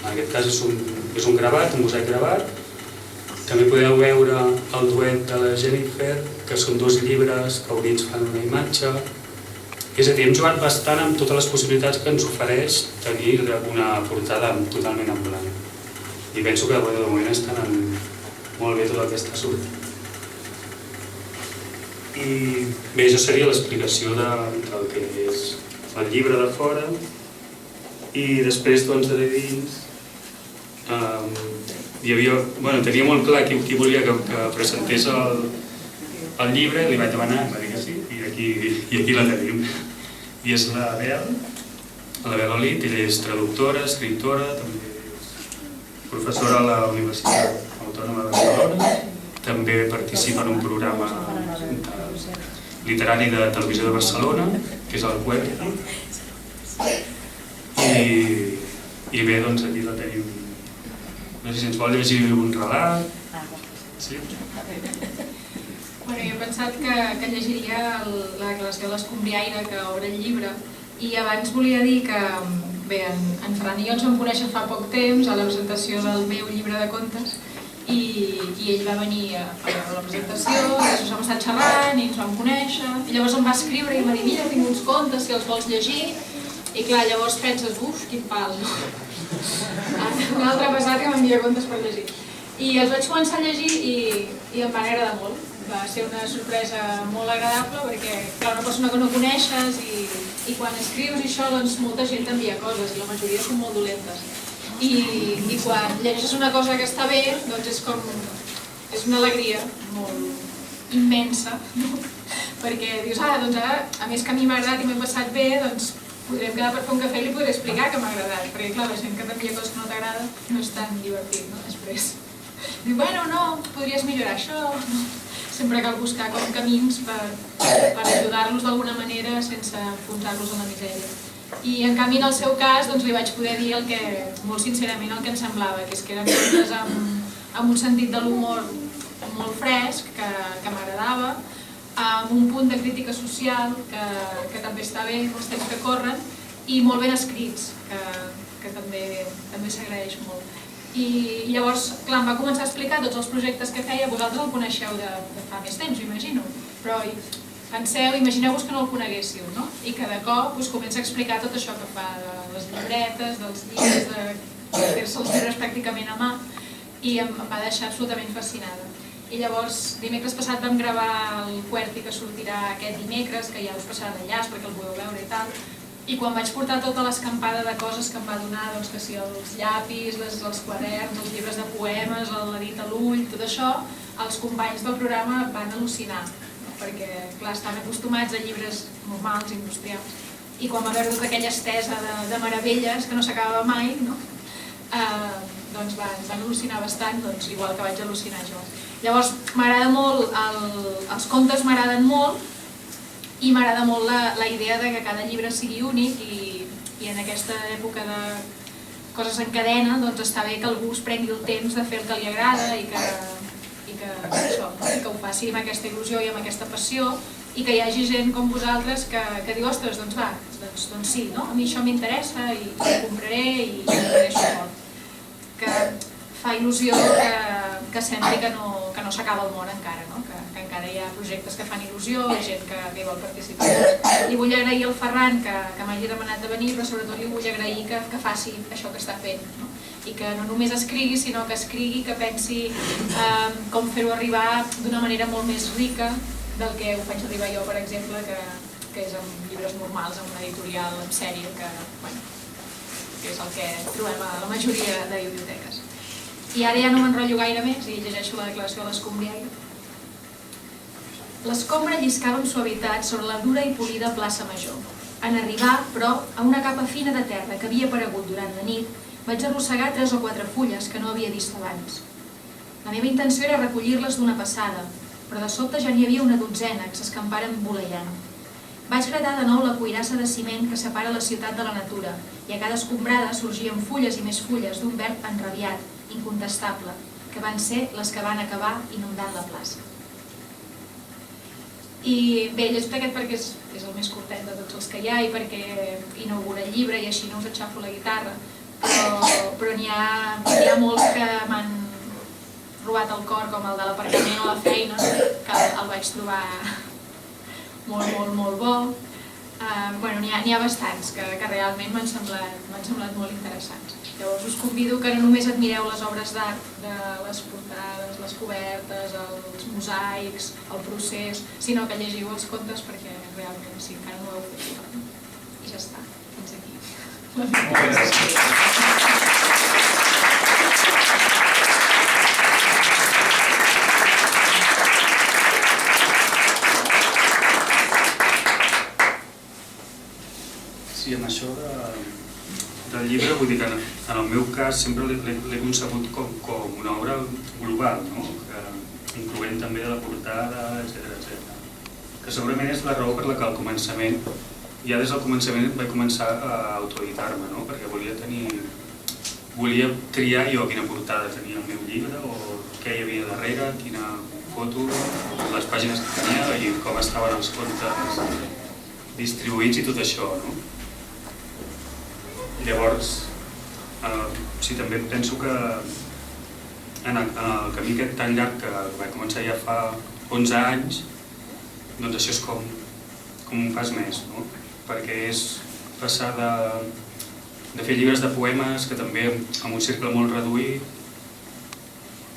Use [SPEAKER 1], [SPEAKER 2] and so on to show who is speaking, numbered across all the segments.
[SPEAKER 1] En aquest cas és un gravat, un mosaic gravat. També podeu veure el duet de la Jennifer, que són 2 llibres que units fan una imatge. És a dir, hem jugat bastant amb totes les possibilitats que ens ofereix tenir una portada totalment en blanc. I penso que de moment estan molt bé tot el que està sortint. I bé, això seria l'explicació del que és el llibre de fora. I després, doncs, de dins, tenia molt clar qui volia que presentés el llibre, li vaig demanar, va dir que sí, i aquí la tenim. I és la Bel Olit, ella és traductora, escriptora, també professora a la Universitat Autònoma de Barcelona, també participa en un programa literari de Televisió de Barcelona, que és el Querti. I bé, doncs aquí la tenim. No sé si ens vol llegir un relat. Sí?
[SPEAKER 2] Bueno, jo he pensat que llegiria la declaració de l'Escombriaire que obre el llibre, i abans volia dir que bé, en Ferran i jo ens vam conèixer fa poc temps a la presentació del meu llibre de contes, i ell va venir a la presentació, després vam estar xerrant i ens vam conèixer, i llavors em va escriure i em va dir, mira, tinc uns contes, si els vols llegir, i clar, llavors penses, quin pal, no? Un altre passat que m'envia contes per llegir. I els vaig començar a llegir i em van agradar molt. Va ser una sorpresa molt agradable perquè, clar, una persona que no coneixes i quan escrius i això, doncs molta gent t'envia coses i la majoria són molt dolentes. I quan llegeixes una cosa que està bé, doncs és una alegria molt immensa, perquè dius, doncs ara, a més que a mi m'ha agradat i m'he passat bé, doncs podrem quedar per fer un cafè i li podré explicar que m'ha agradat, perquè clar, la gent que t'envia coses que no t'agrada no és tan divertit, no? Després diu, bueno, no, podries millorar això, sempre cal buscar com camins per ajudar-los d'alguna manera sense enfonsar-los en la misèria. I en canvi, en el seu cas, doncs li vaig poder dir molt sincerament el que em semblava, que és que eren contes amb un sentit de l'humor molt fresc, que m'agradava, amb un punt de crítica social que també està bé els temps que corren, i molt ben escrits, que també s'agraeix molt. I llavors, clar, em va començar a explicar tots els projectes que feia, vosaltres el coneixeu de fa més temps, imagino, però imagineu-vos que no el coneguéssiu, no? I que de cop us comença a explicar tot això que fa, de les llibretes, dels llibres, de fer-se els llibres pràcticament a mà, i em va deixar absolutament fascinada. I llavors, dimecres passat vam gravar el Querti que sortirà aquest dimecres, que ja us passarà d'enllaç perquè el podeu veure i tal, i quan vaig portar tota l'escampada de coses que em va donar, doncs que si els llapis, els quaderns, els llibres de poemes, la dit a l'ull, tot això, els companys del programa van al·lucinar, perquè, clar, estan acostumats a llibres normals, industrials, i quan va veure tota aquella estesa de meravelles que no s'acabava mai, doncs van al·lucinar bastant, igual que vaig al·lucinar jo. Llavors, m'agrada molt, els contes m'agraden molt, i m'agrada molt la idea que cada llibre sigui únic i en aquesta època de coses en cadena està bé que algú es prengui el temps de fer el que li agrada i que ho faci amb aquesta il·lusió i amb aquesta passió, i que hi hagi gent com vosaltres que diu, ostres, doncs sí, a mi això m'interessa i ho compraré i ho agraeixo molt. Que fa il·lusió que sembli que no s'acaba el món encara, que encara hi ha projectes que fan il·lusió, gent que hi vol participar. Li vull agrair al Ferran que m'hagi demanat de venir, però sobretot li vull agrair que faci això que està fent, i que no només escrigui, sinó que escrigui, que pensi com fer-ho arribar d'una manera molt més rica del que ho faig arribar jo, per exemple, que és amb llibres normals, amb una editorial en sèrie, que és el que trobem a la majoria de biblioteques. I ara ja no m'enrotllo gaire més i llegeixo la declaració de l'Escombriaire. L'escombra lliscava amb suavitat sobre la dura i polida plaça Major. En arribar, però, a una capa fina de terra que havia aparegut durant la nit, vaig arrossegar 3 o 4 fulles que no havia vist abans. La meva intenció era recollir-les d'una passada, però de sobte ja n'hi havia una dotzena que s'escamparen voleiant. Vaig gratar de nou la cuirassa de ciment que separa la ciutat de la natura, i a cada escombrada sorgien fulles i més fulles d'un verd enrabiat, incontestable, que van ser les que van acabar inundant la plaça. I bé, llegit aquest perquè és el més curtet de tots els que hi ha i perquè inaugura el llibre i així no us enxafo la guitarra, però n'hi ha molts que m'han robat el cor, com el de l'aparcament o la feina, que el vaig trobar molt bo. N'hi ha bastants que realment m'han semblat molt interessants. Llavors us convido que no només admireu les obres d'art de les portades, les cobertes, els mosaics, el procés, sinó que llegiu els contes perquè realment sí, encara no ho heu fet. I ja està, fins aquí.
[SPEAKER 3] Moltes gràcies.
[SPEAKER 1] Sí, amb això del llibre, vull dir que en el meu cas sempre l'he concebut com una obra global, no? Incloent també de la portada, etc. Que segurament és la raó per la que al començament, ja des del començament vaig començar a autoeditar-me, no? Perquè volia triar jo quina portada tenia el meu llibre o què hi havia darrere, quina foto, les pàgines que tenia i com estaven els contes distribuïts i tot això, no? Llavors, sí, també penso que en el camí aquest tan llarg que vaig començar ja fa 11 anys, doncs això és com un pas més, no? Perquè és passar de fer llibres de poemes, que també amb un cercle molt reduït,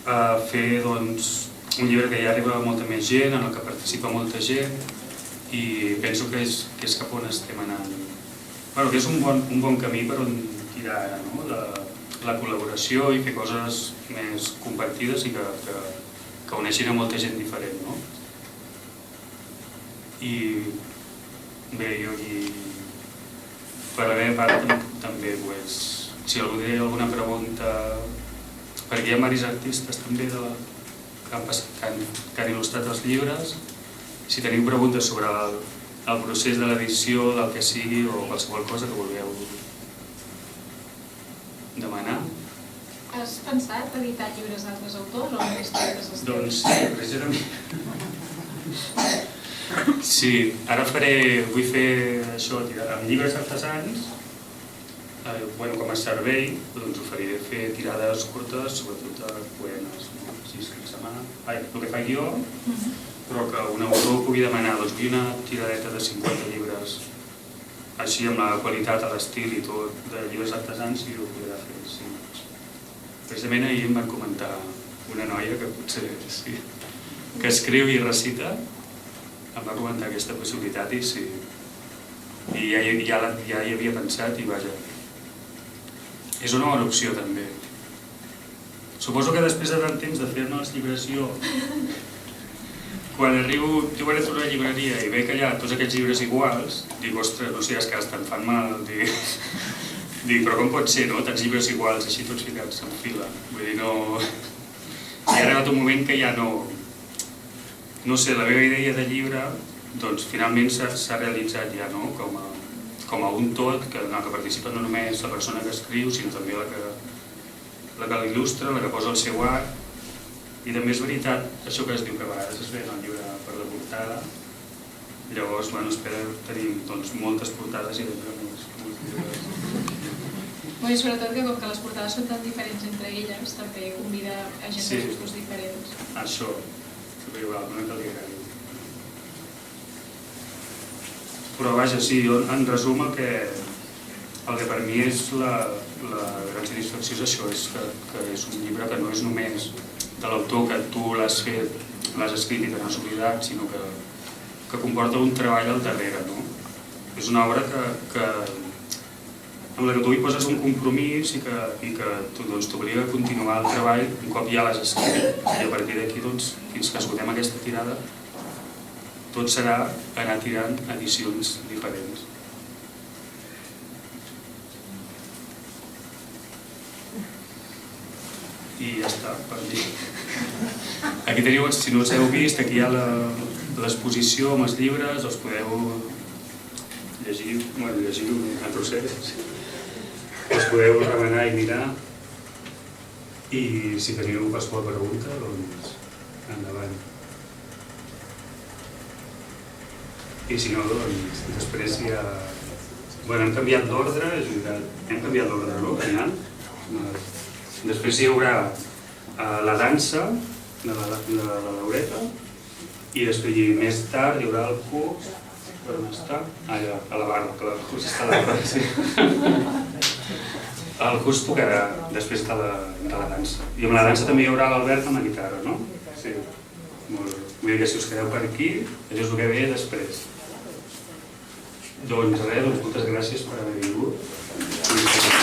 [SPEAKER 1] a fer doncs, un llibre que ja arriba a molta més gent, en el que participa molta gent, i penso que és cap on estem anant. Que és un bon camí per on tirar ara, no? La col·laboració i fer coses més compartides i que uneixin a molta gent diferent, no? I bé, jo per la meva part també, si algú té alguna pregunta, perquè hi ha diversos artistes també que han il·lustrat els llibres, si teniu preguntes sobre el procés de l'edició, del que sigui, o qualsevol cosa que vulgueu demanar.
[SPEAKER 2] Has pensat editar llibres d'altres autors o només llibres dels teus?
[SPEAKER 1] Doncs sí, precisament. Sí, ara vull fer això, amb llibres artesans, com a servei, doncs oferiré fer tirades curtes, sobretot de poemes, així escrits a mà, el que faig jo, però que un autor pugui demanar, doncs vull una tiradeta de 50 llibres, així amb la qualitat, l'estil i tot, de llibres artesans, i ho podrà fer, sí. Precisament ahir em van comentar una noia que potser, sí, que escriu i recita, em va comentar aquesta possibilitat i sí, i ja hi havia pensat i vaja, és una bona opció també. Suposo que després de tant temps de fer-ne els llibres jo, quan arribo, jo quan entro a una llibreria i veig que hi ha tots aquests llibres iguals, dic, ostres, no sé, és que estan fan mal, dic, però com pot ser, no? Tants llibres iguals, així tots ficats en fila, vull dir, no... I ha arribat un moment que ja no sé, la meva idea de llibre, doncs finalment s'ha realitzat ja, no? Com a un tot, en el que participa no només la persona que escriu, sinó també la que l'il·lustra, la que posa el seu art. I també és veritat, això que es diu que a vegades es ve en el llibre per la portada, llavors, espero tenir moltes portades i després molts llibres.
[SPEAKER 2] I sobretot que com que les portades són tan diferents entre elles, també convida a gent de gustos diferents.
[SPEAKER 1] Això, igual, no que li agradi. Però vaja, sí, en resum el que per mi és la gran satisfacció és això, és que és un llibre que no és només de l'autor que tu l'has fet, l'has escrit i te n'has oblidat, sinó que comporta un treball al darrere, no? És una obra amb la que tu hi poses un compromís i que t'obliga a continuar el treball un cop ja l'has escrit. I a partir d'aquí, fins que esgotem aquesta tirada, tot serà anar tirant edicions diferents. I ja està, per dir. Aquí teniu, si no us heu vist, aquí hi ha l'exposició amb els llibres, els podeu llegir a trossets, els podeu remenar i mirar, i si teniu qualsevol pregunta, doncs endavant. I si no, doncs després ja Bueno, hem canviat l'ordre, és veritat. Hem canviat l'ordre, no? Genial. Després hi haurà la dansa de la Laureta i després més tard hi haurà el curs. Per on està? Allà, a la barra, que el curs està a la barra, sí. El curs tocarà, després de la dansa. I amb la dansa també hi haurà l'Albert amb la guitarra, no? Sí. Molt bé. Vull dir que si us quedeu per aquí, això és el que ve després. Doncs res, moltes gràcies per haver vingut.